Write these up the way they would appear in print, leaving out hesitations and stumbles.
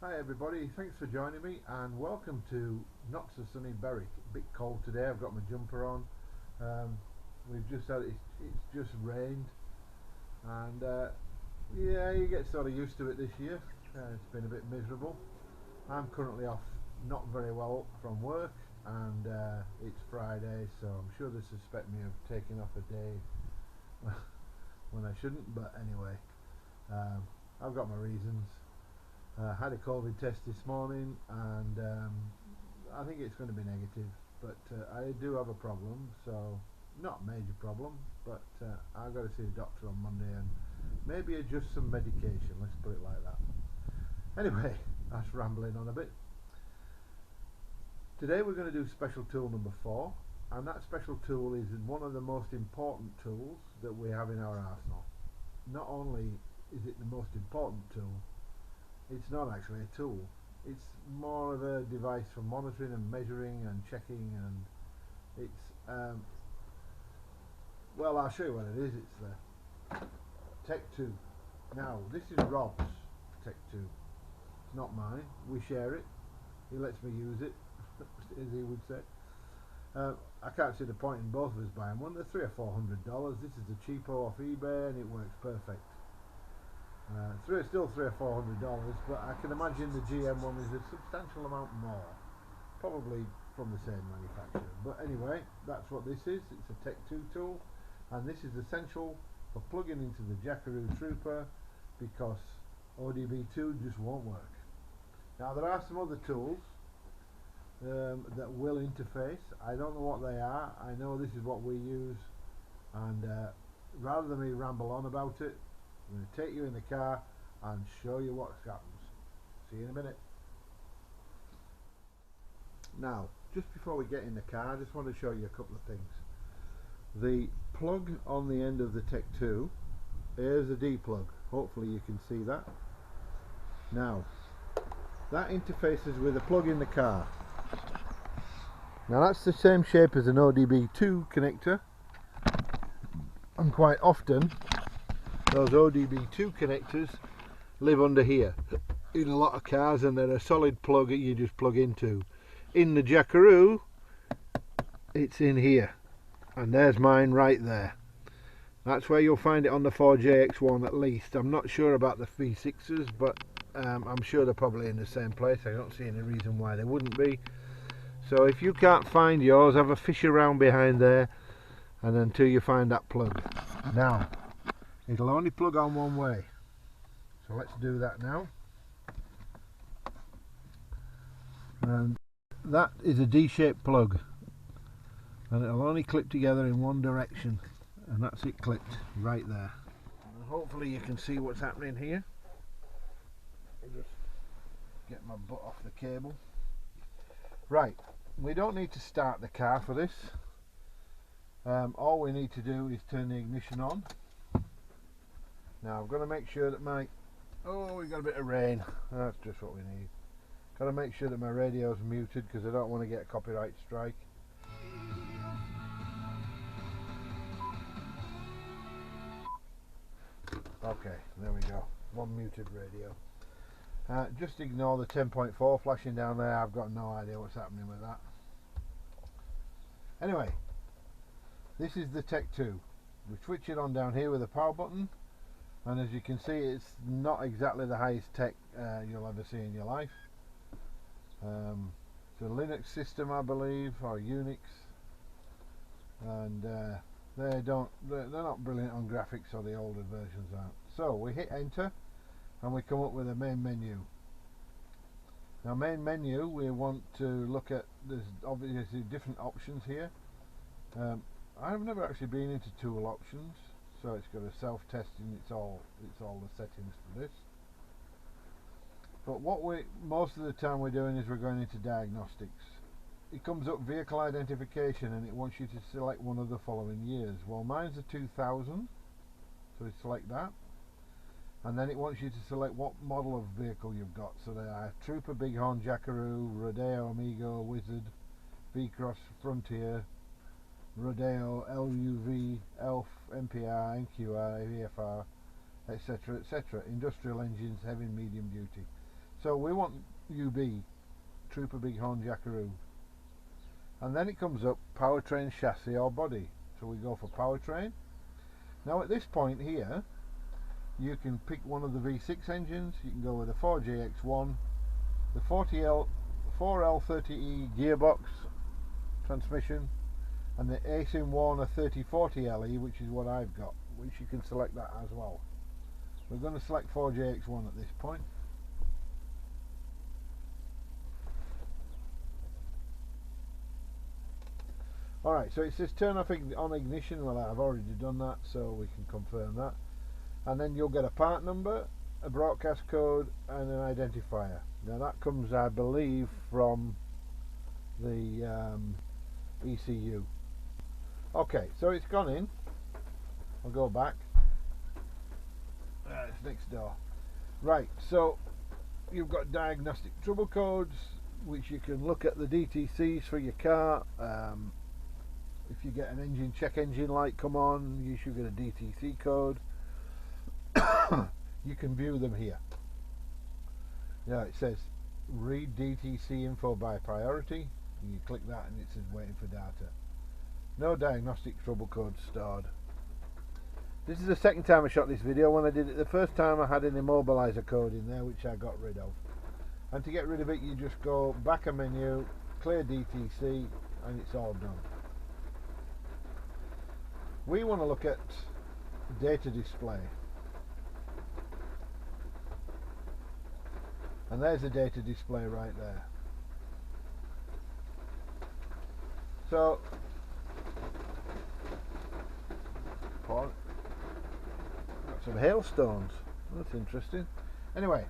Hi everybody, thanks for joining me and welcome to Not So Sunny Berwick. A bit cold today, I've got my jumper on. We've just had it's just rained and yeah, you get sort of used to it this year. It's been a bit miserable. I'm currently off not very well from work and it's Friday, so I'm sure they suspect me of taking off a day when I shouldn't, but anyway, I've got my reasons. Had a COVID test this morning and I think it's going to be negative, but I do have a problem, so not a major problem, but I've got to see a doctor on Monday and maybe adjust some medication, let's put it like that. Anyway, that's rambling on a bit. Today we're going to do special tool number 4, and that special tool is one of the most important tools that we have in our arsenal. Not only is it the most important tool, it's not actually a tool. It's more of a device for monitoring and measuring and checking, and it's well, I'll show you what it is. It's the Tech 2. Now this is Rob's Tech 2. It's not mine. We share it. He lets me use it, as he would say. I can't see the point in both of us buying one. They're $300 or $400. This is the cheapo off eBay, and it works perfect. Still $300 or $400, but I can imagine the GM one is a substantial amount more, probably from the same manufacturer. But anyway, that's what this is. It's a Tech 2 tool, and this is essential for plugging into the Jackaroo Trooper because ODB2 just won't work. Now there are some other tools that will interface. I don't know what they are. I know this is what we use, and rather than me ramble on about it, I'm going to take you in the car and show you what happens. See you in a minute. Now, just before we get in the car, I just want to show you a couple of things. The plug on the end of the Tech 2, here's a D plug. Hopefully you can see that. Now, that interfaces with a plug in the car. Now that's the same shape as an ODB2 connector, and quite often those ODB2 connectors live under here in a lot of cars, and they're a solid plug that you just plug into. In the Jackaroo, it's in here, and there's mine right there. That's where you'll find it on the 4JX1 at least. I'm not sure about the V6s, but I'm sure they're probably in the same place. I don't see any reason why they wouldn't be. So if you can't find yours, have a fish around behind there and until you find that plug. Now, it'll only plug on one way, so let's do that now. And that is a D-shaped plug, and it'll only clip together in one direction, and that's it clipped right there. And hopefully you can see what's happening here. I'll just get my butt off the cable. Right, we don't need to start the car for this. All we need to do is turn the ignition on. Now I've got to make sure that we've got a bit of rain, that's just what we need. Got to make sure that my radio's muted because I don't want to get a copyright strike. Okay, there we go, one muted radio. Just ignore the 10.4 flashing down there. I've got no idea what's happening with that. Anyway, this is the Tech 2. We switch it on down here with a power button, and as you can see, it's not exactly the highest tech you'll ever see in your life. It's a Linux system, I believe, or Unix, and they're not brilliant on graphics, or the older versions aren't. So we hit enter and we come up with a main menu. Now main menu, we want to look at, there's obviously different options here. I've never actually been into tool options, so it's got a self-testing, it's all the settings for this. But what most of the time we're doing is we're going into diagnostics. It comes up vehicle identification, and it wants you to select one of the following years. Well, mine's a 2000, so we select that. And then it wants you to select what model of vehicle you've got. So there are Trooper, Bighorn, Jackaroo, Rodeo, Amigo, Wizard, V-Cross, Frontier, Rodeo, LUV, ELF, MPR, NQR, VFR, etc., etc. Industrial engines, heavy, medium duty. So we want UB, Trooper Bighorn Jackaroo. And then it comes up powertrain, chassis or body. So we go for powertrain. Now at this point here, you can pick one of the V6 engines. You can go with the 4JX1, the 4L30E gearbox transmission, and the Aisin Warner 3040 LE, which is what I've got, which you can select that as well. We're going to select 4JX1 at this point. Alright, so it says turn off on ignition. Well, I've already done that, so we can confirm that. And then you'll get a part number, a broadcast code and an identifier. Now that comes, I believe, from the ECU. Okay, so it's gone in. I'll go back. It's next door. Right, so you've got diagnostic trouble codes, which you can look at the DTCs for your car. If you get an check engine light come on, you should get a DTC code. You can view them here. Yeah, it says read DTC info by priority. You click that and it says waiting for data. No diagnostic trouble code stored. This is the second time I shot this video. When I did it the first time, I had an immobilizer code in there which I got rid of. And to get rid of it, you just go back a menu, clear DTC, and it's all done. We want to look at data display. And there's the data display right there. So, got some hailstones. That's interesting. Anyway,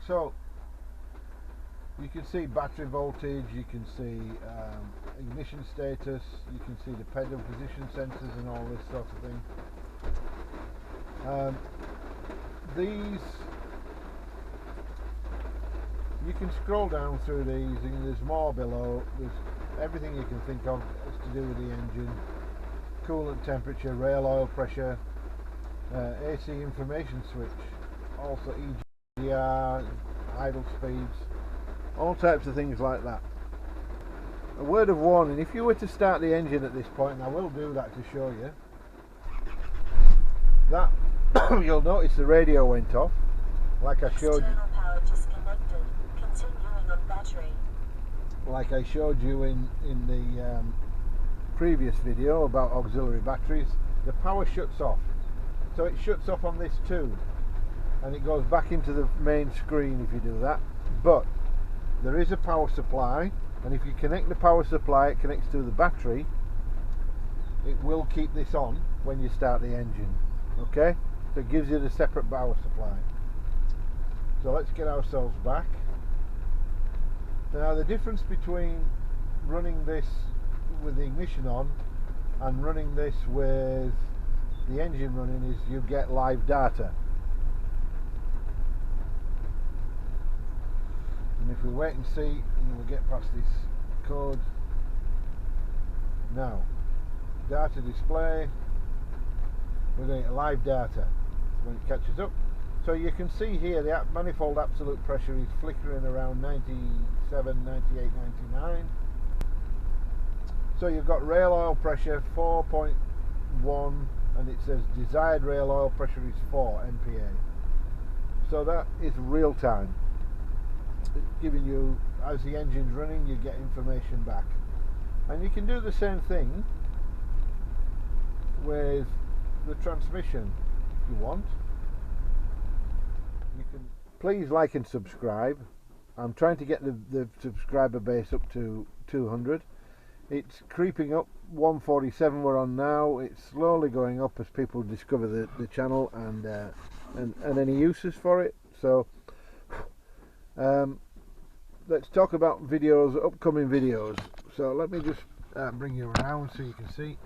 so you can see battery voltage, you can see ignition status, you can see the pedal position sensors and all this sort of thing. These, you can scroll down through these and there's more below. There's everything you can think of has to do with the engine, coolant temperature, rail oil pressure, AC information switch, also EGR, idle speeds, all types of things like that. A word of warning, if you were to start the engine at this point, and I will do that to show you, that you'll notice the radio went off, like I showed you. Power disconnected. Continuing on battery. Like I showed you in the previous video about auxiliary batteries, the power shuts off. So it shuts off on this too, and it goes back into the main screen if you do that. But there is a power supply, and if you connect the power supply, it connects to the battery. It will keep this on when you start the engine. Okay, so it gives you the separate power supply. So let's get ourselves back. Now the difference between running this with the ignition on and running this with the engine running is you get live data. And if we wait and see, and we'll get past this code. Now, data display, we're going to live data when it catches up. So you can see here the manifold absolute pressure is flickering around 97, 98, 99. So you've got rail oil pressure 4.1, and it says desired rail oil pressure is 4 MPa. So that is real time. It's giving you, as the engine's running, you get information back. And you can do the same thing with the transmission if you want. You can please like and subscribe. I'm trying to get the subscriber base up to 200. It's creeping up. 147 we're on now. It's slowly going up as people discover the channel and any uses for it. So let's talk about videos, upcoming videos. So let me just bring you around so you can see.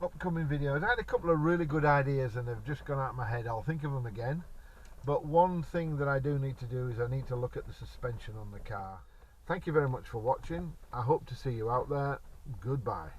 Upcoming videos. I had a couple of really good ideas and they've just gone out of my head. I'll think of them again. But one thing that I do need to do is I need to look at the suspension on the car. Thank you very much for watching. I hope to see you out there. Goodbye.